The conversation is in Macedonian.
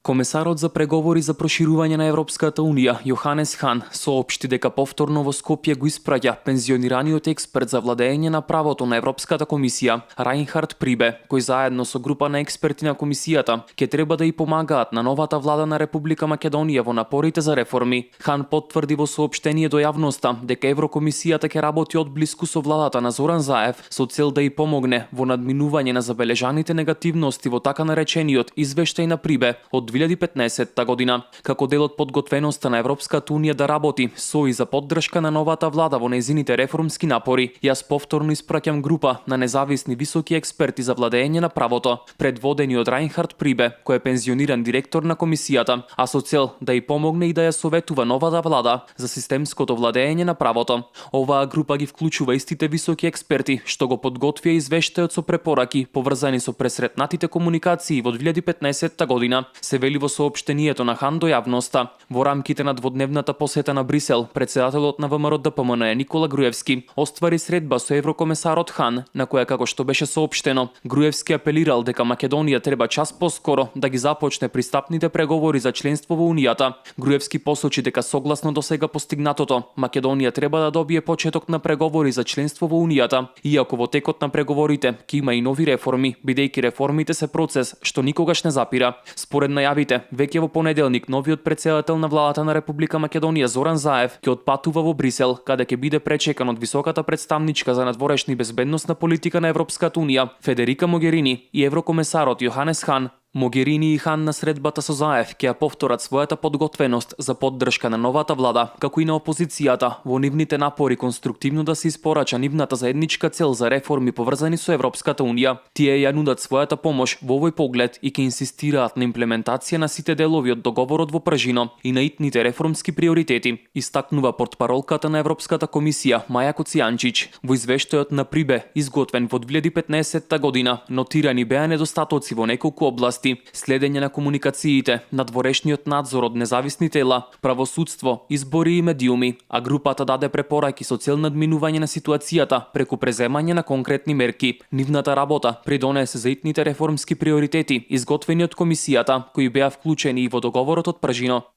Комесарот за преговори за проширување на Европската Унија, Јоханес Хан, соопшти дека повторно во Скопје го испраќа пензионираниот експерт за владење на правото на Европската комисија, Рајнхард Прибе, кој заедно со група на експерти на комисијата ќе треба да и помагаат на новата влада на Република Македонија во напорите за реформи. Хан потврди во соопштение до јавноста дека Еврокомисијата ќе работи одблиску со владата на Зоран Заев со цел да и помогне во надминување на забележаните негативности во така наречениот извештај на Прибе од 2015 година, како дел од подготвеноста на Европската Унија да работи со и за поддршка на новата влада во нејзините реформски напори. Јас повторно испраќам група на независни високи експерти за владење на правото, предводени од Рајнхард Прибе, кој е пензиониран директор на комисијата, а со цел да и помогне и да ја советува новата влада за системското владење на правото. Оваа група ги вклучува истите високи експерти што го подготвија извештајот со препораки поврзани со пресретнатите комуникации во 2015 година, се вели во соопштението на Хан до јавноста. Во рамките на дводневната посета на Брисел, председателот на ВМРО ДПМН Никола Груевски оствари средба со еврокомесарот Хан, на која, како што беше соопштено, Груевски апелирал дека Македонија треба час поскоро да ги започне пристапните преговори за членство во Унијата. Груевски посочи дека согласно до сега постигнатото, Македонија треба да добие почеток на преговори за членство во Унијата, иако во текот на преговорите ќе има и нови реформи, бидејќи реформите се процес што никогаш не запира. Според најавите, веќе во понеделник новиот претседател на владата на Република Македонија Зоран Заев ќе отпатува во Брисел, каде ќе биде пречекан од високата представничка за надворешна и безбедносна политика на Европската Унија Федерика Могерини и еврокомесарот Јоханес Хан. Могерини и Хан на средбата со Заев ќе ја повторат својата подготвеност за поддршка на новата влада, како и на опозицијата во нивните напори конструктивно да се испорача нивната заедничка цел за реформи поврзани со Европската Унија. Тие ја нудат својата помош во овој поглед и ќе инсистираат на имплементација на сите делови од договорот во Пржино и на итните реформски приоритети, истакнува портпаролката на Европската комисија Маја Коцијанчич. Во извештајот на Прибе, изготвен во 2015 година, нотирани беа недостатоци во неколку области: следење на комуникациите, надворешниот надзор од независни тела, правосудство, избори и медиуми, а групата даде препораки со цел надминување на ситуацијата преку преземање на конкретни мерки. Нивната работа придонесе за итните реформски приоритети изготвени од комисијата, кои беа вклучени и во договорот од Пржино.